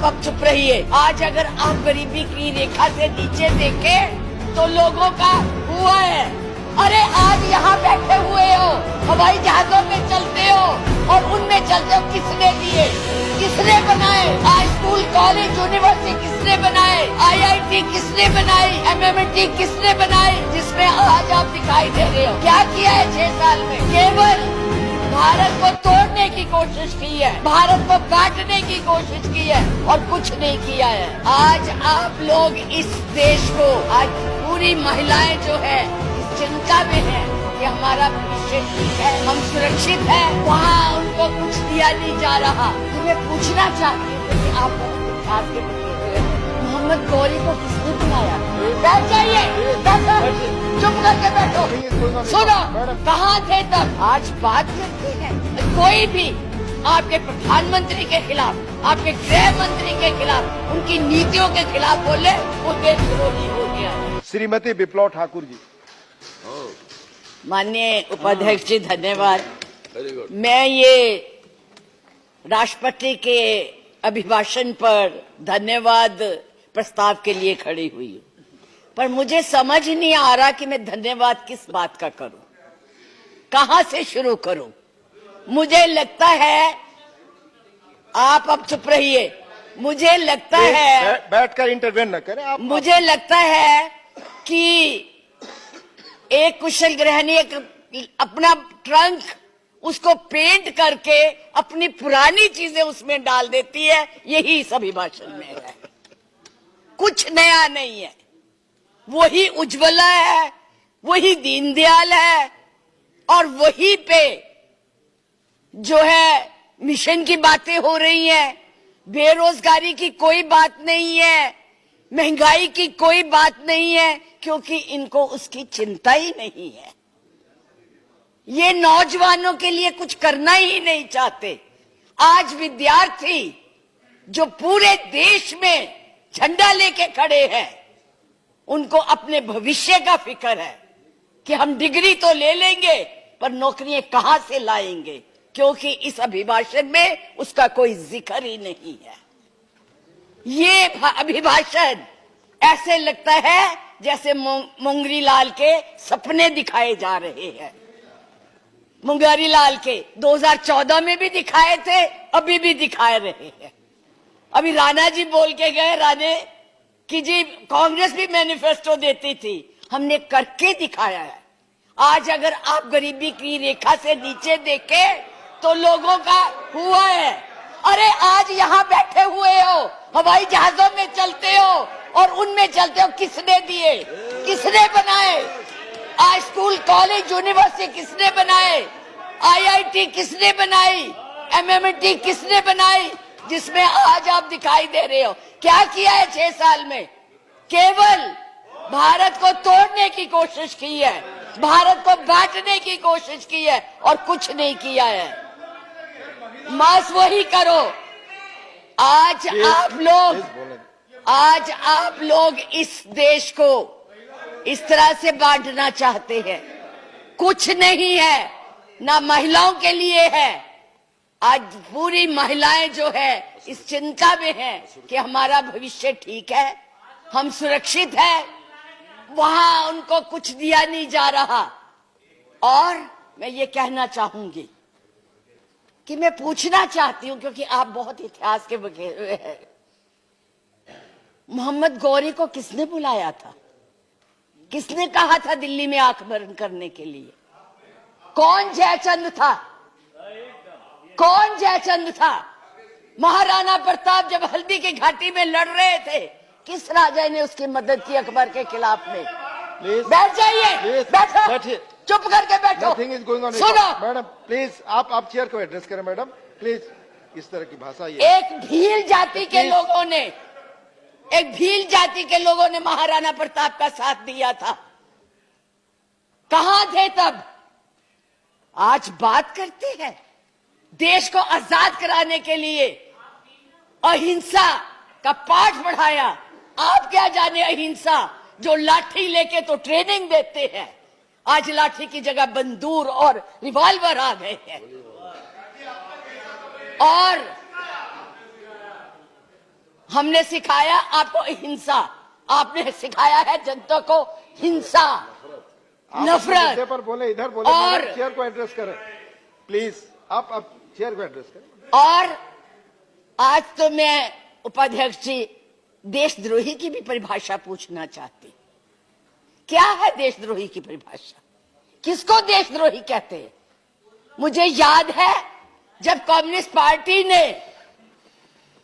अब चुप रहिए। आज अगर आप गरीबी की रेखा से नीचे देखें तो लोगों का हुआ है। अरे आज यहाँ बैठे हुए हो, हवाई जहाजों में चलते हो और उनमें चलते हो, किसने दिए, किसने बनाए? आज स्कूल कॉलेज यूनिवर्सिटी किसने बनाए? IIT किसने बनाई? MMT किसने बनाई? जिसमें आज आप दिखाई दे रहे हो। क्या किया है 6 साल में? केवल भारत को तोड़ने की कोशिश की है, भारत को काटने की कोशिश की है और कुछ नहीं किया है। आज आप लोग इस देश को, आज पूरी महिलाएं जो है इस चिंता में है कि हमारा भविष्य ठीक है, हम सुरक्षित है, वहाँ उनको कुछ दिया नहीं जा रहा। तो मैं पूछना चाहती हूँ कि आप खास के मोहम्मद गौरी को किसने बुलाया? बैठ जाइए, चुप करके बैठो। सुनो, कहाँ थे तब? आज बात करते हैं। कोई भी आपके प्रधानमंत्री के खिलाफ, आपके गृह मंत्री के खिलाफ, उनकी नीतियों के खिलाफ बोले, वो देशद्रोही हो गया। श्रीमती विप्लव ठाकुर जी। माननीय उपाध्यक्ष जी, धन्यवाद। मैं ये राष्ट्रपति के अभिभाषण पर धन्यवाद प्रस्ताव के लिए खड़ी हुई हूँ, पर मुझे समझ नहीं आ रहा कि मैं धन्यवाद किस बात का करूं, कहां से शुरू करूं। मुझे लगता है, आप अब चुप रहिए, मुझे लगता है बैठकर इंटरवेन न करें आप। मुझे लगता है कि एक कुशल गृहिणी अपना ट्रंक उसको पेंट करके अपनी पुरानी चीजें उसमें डाल देती है, यही इस अभिभाषण में है। कुछ नया नहीं है, वही उज्ज्वला है, वही दीनदयाल है और वही पे जो है मिशन की बातें हो रही हैं। बेरोजगारी की कोई बात नहीं है, महंगाई की कोई बात नहीं है, क्योंकि इनको उसकी चिंता ही नहीं है। ये नौजवानों के लिए कुछ करना ही नहीं चाहते। आज विद्यार्थी जो पूरे देश में झंडा लेके खड़े हैं, उनको अपने भविष्य का फिक्र है कि हम डिग्री तो ले लेंगे पर नौकरियां कहां से लाएंगे, क्योंकि इस अभिभाषण में उसका कोई जिक्र ही नहीं है। ये अभिभाषण ऐसे लगता है जैसे मुंगरी लाल के सपने दिखाए जा रहे हैं। मुंगरी लाल के 2014 में भी दिखाए थे, अभी भी दिखाए रहे हैं। अभी राणा जी बोल के गए, राणे कि जी कांग्रेस भी मैनिफेस्टो देती थी, हमने करके दिखाया है। आज अगर आप गरीबी की रेखा से नीचे देखें तो लोगों का हुआ है। अरे आज यहाँ बैठे हुए हो, हवाई जहाजों में चलते हो और उनमें चलते हो, किसने दिए, किसने बनाए? आज स्कूल कॉलेज यूनिवर्सिटी किसने बनाए? IIT किसने बनाई? MMT किसने बनाई? जिसमें आज आप दिखाई दे रहे हो। क्या किया है 6 साल में? केवल भारत को तोड़ने की कोशिश की है, भारत को बांटने की कोशिश की है और कुछ नहीं किया है। बस वही करो। आज आप लोग इस देश को इस तरह से बांटना चाहते हैं। कुछ नहीं है, ना महिलाओं के लिए है। आज पूरी महिलाएं जो है इस चिंता में है कि हमारा भविष्य ठीक है, हम सुरक्षित है, वहां उनको कुछ दिया नहीं जा रहा। और मैं ये कहना चाहूंगी कि मैं पूछना चाहती हूं, क्योंकि आप बहुत इतिहास के बखे हुए हैं, मोहम्मद गौरी को किसने बुलाया था? किसने कहा था दिल्ली में आंख बंद करने के लिए? कौन जयचंद था? कौन जयचंद था? महाराणा प्रताप जब हल्दी की घाटी में लड़ रहे थे, किस राजा ने उसकी मदद की अकबर के खिलाफ में? बैठ जाइए, बैठो, चुप करके बैठो। सुनो मैडम प्लीज, आप चेयर को एड्रेस करें मैडम प्लीज। इस तरह की भाषा एक भील जाति के लोगों ने, एक भील जाति के लोगों ने महाराणा प्रताप का साथ दिया था। कहां थे तब? आज बात करते हैं देश को आजाद कराने के लिए अहिंसा का पाठ पढ़ाया। आप क्या जाने अहिंसा, जो लाठी लेके तो ट्रेनिंग देते हैं, आज लाठी की जगह बंदूक और रिवॉल्वर आ गए हैं। हमने सिखाया आपको हिंसा, आपने सिखाया है जनता को हिंसा, आप नफरत। मुद्दे पर बोले, इधर बोले, और मैडम, चेयर को एड्रेस करें प्लीज। आप चेयर को एड्रेस करें। और आज तो मैं उपाध्यक्ष जी देशद्रोही की भी परिभाषा पूछना चाहती। क्या है देशद्रोही की परिभाषा? किसको देशद्रोही कहते हैं? मुझे याद है जब कम्युनिस्ट पार्टी ने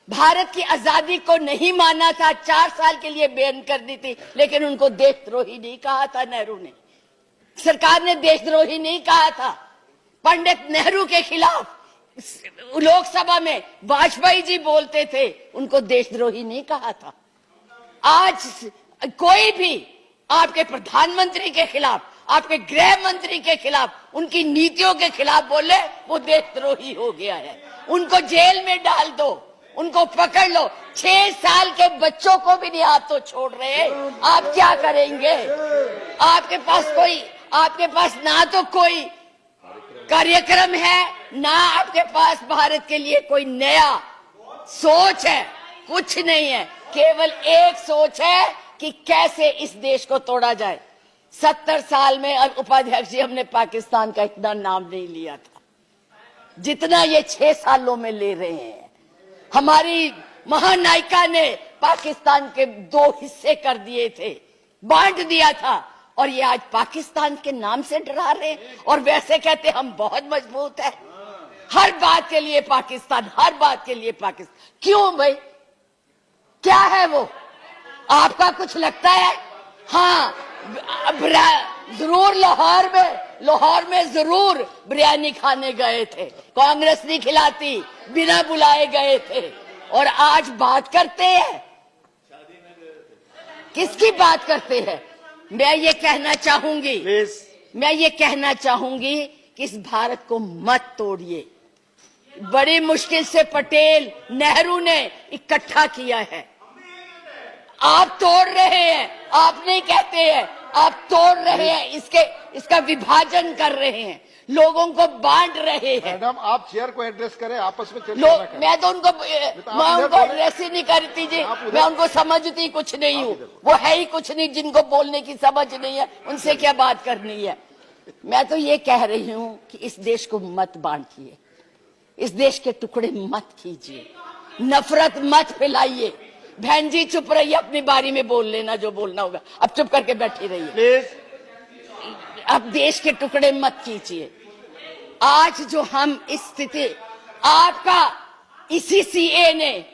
भारत की आजादी को नहीं माना था, 4 साल के लिए बैन कर दी थी, लेकिन उनको देशद्रोही नहीं कहा था नेहरू ने। सरकार ने देशद्रोही नहीं कहा था। पंडित नेहरू के खिलाफ लोकसभा में वाजपेयी जी बोलते थे, उनको देशद्रोही नहीं कहा था। आज कोई भी आपके प्रधानमंत्री के खिलाफ, आपके गृह मंत्री के खिलाफ, उनकी नीतियों के खिलाफ बोले, वो देशद्रोही हो गया है। उनको जेल में डाल दो, उनको पकड़ लो। 6 साल के बच्चों को भी नहीं आप तो छोड़ रहे, आप क्या करेंगे? आपके पास ना तो कोई कार्यक्रम है, ना आपके पास भारत के लिए कोई नया सोच है, कुछ नहीं है। केवल एक सोच है कि कैसे इस देश को तोड़ा जाए। 70 साल में अब उपाध्यक्ष जी हमने पाकिस्तान का इतना नाम नहीं लिया था जितना ये 6 सालों में ले रहे हैं। हमारी महानायिका ने पाकिस्तान के 2 हिस्से कर दिए थे, बांट दिया था, और ये आज पाकिस्तान के नाम से डरा रहे हैं और वैसे कहते हम बहुत मजबूत है। हर बात के लिए पाकिस्तान, हर बात के लिए पाकिस्तान। क्यों भाई? क्या है वो? आपका कुछ लगता है? हाँ, जरूर लाहौर में जरूर बिरयानी खाने गए थे, कांग्रेस नहीं खिलाती, बिना बुलाए गए थे। और आज बात करते हैं, किसकी बात करते हैं? मैं ये कहना चाहूंगी कि इस भारत को मत तोड़िए। बड़ी मुश्किल से पटेल नेहरू ने इकट्ठा किया है, आप तोड़ रहे हैं। आप नहीं कहते हैं, आप तोड़ रहे हैं, इसका विभाजन कर रहे हैं, लोगों को बांट रहे हैं। मैडम, आप चेयर को एड्रेस करें, आपस में चर्चा ना करें। मैं उनको एड्रेस ही नहीं करती जी, मैं उनको समझती कुछ नहीं हूँ। वो है ही कुछ नहीं, जिनको बोलने की समझ नहीं है, उनसे क्या बात करनी है। मैं तो ये कह रही हूँ कि इस देश को मत बांटिए, इस देश के टुकड़े मत कीजिए, नफरत मत फैलाइए। बहन जी चुप रहिए, अपनी बारी में बोल लेना जो बोलना होगा, अब चुप करके बैठी रहिए प्लीज। अब देश के टुकड़े मत कीजिए। आज जो हम इस स्थिति, आपका इसी सीए ने,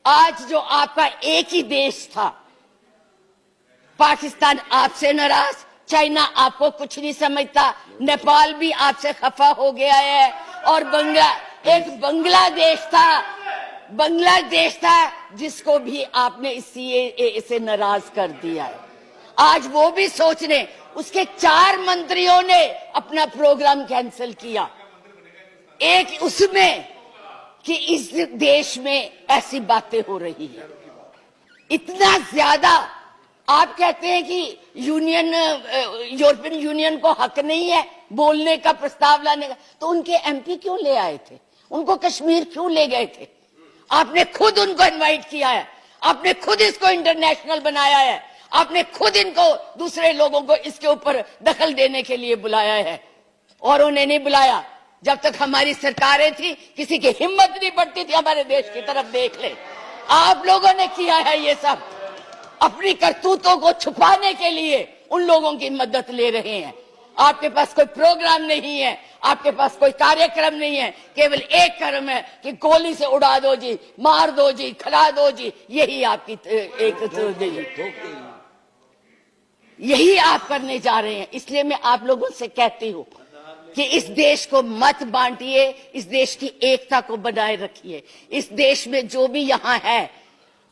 आज जो आपका एक ही देश था, पाकिस्तान आपसे नाराज, चाइना आपको कुछ नहीं समझता, नेपाल भी आपसे खफा हो गया है, और बांग्लादेश था जिसको भी आपने इस सीएए से नाराज कर दिया है। आज वो भी सोचने, उसके 4 मंत्रियों ने अपना प्रोग्राम कैंसिल किया, एक उसमें कि इस देश में ऐसी बातें हो रही है। इतना ज्यादा आप कहते हैं कि यूरोपियन यूनियन को हक नहीं है बोलने का, प्रस्ताव लाने का, तो उनके एमपी क्यों ले आए थे? उनको कश्मीर क्यों ले गए थे? आपने खुद उनको इनवाइट किया है, आपने खुद इसको इंटरनेशनल बनाया है, आपने खुद इनको, दूसरे लोगों को इसके ऊपर दखल देने के लिए बुलाया है, और उन्हें नहीं बुलाया। जब तक हमारी सरकारें थी, किसी की हिम्मत नहीं बढ़ती थी हमारे देश की तरफ देख ले। आप लोगों ने किया है ये सब, अपनी करतूतों को छुपाने के लिए उन लोगों की मदद ले रहे हैं। आपके पास कोई प्रोग्राम नहीं है, आपके पास कोई कार्यक्रम नहीं है, केवल एक कर्म है कि गोली से उड़ा दो जी, मार दो जी, खिला दो जी, यही आपकी यही आप करने जा रहे हैं। इसलिए मैं आप लोगों से कहती हूं कि इस देश को मत बांटिए, इस देश की एकता को बनाए रखिए। इस देश में जो भी यहाँ है,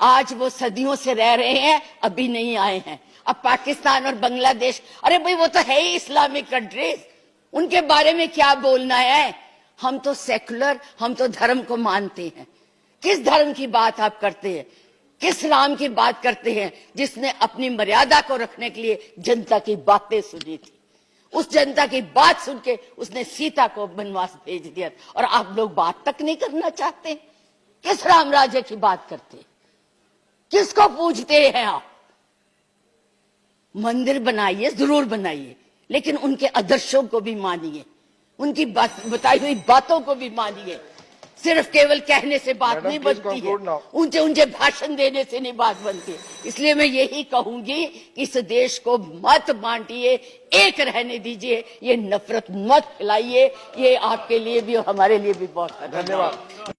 आज वो सदियों से रह रहे हैं, अभी नहीं आए हैं। अब पाकिस्तान और बांग्लादेश, अरे भाई वो तो है ही इस्लामिक कंट्रीज, उनके बारे में क्या बोलना है? हम तो सेकुलर, हम तो धर्म को मानते हैं। किस धर्म की बात आप करते हैं? किस राम की बात करते हैं जिसने अपनी मर्यादा को रखने के लिए जनता की बातें सुनी थी? उस जनता की बात सुन के उसने सीता को वनवास भेज दिया, और आप लोग बात तक नहीं करना चाहते। किस राम राज्य की बात करते? किसको पूजते हैं आप? मंदिर बनाइए, जरूर बनाइए, लेकिन उनके आदर्शों को भी मानिए, उनकी बताई हुई बातों को भी मानिए। सिर्फ केवल कहने से बात Madam, नहीं please बनती है, conclude now. ऊंचे ऊंचे भाषण देने से नहीं बात बनती। इसलिए मैं यही कहूंगी कि इस देश को मत बांटिए, एक रहने दीजिए, ये नफरत मत फैलाइए। ये आपके लिए भी और हमारे लिए भी बहुत खतरनाक है। धन्यवाद।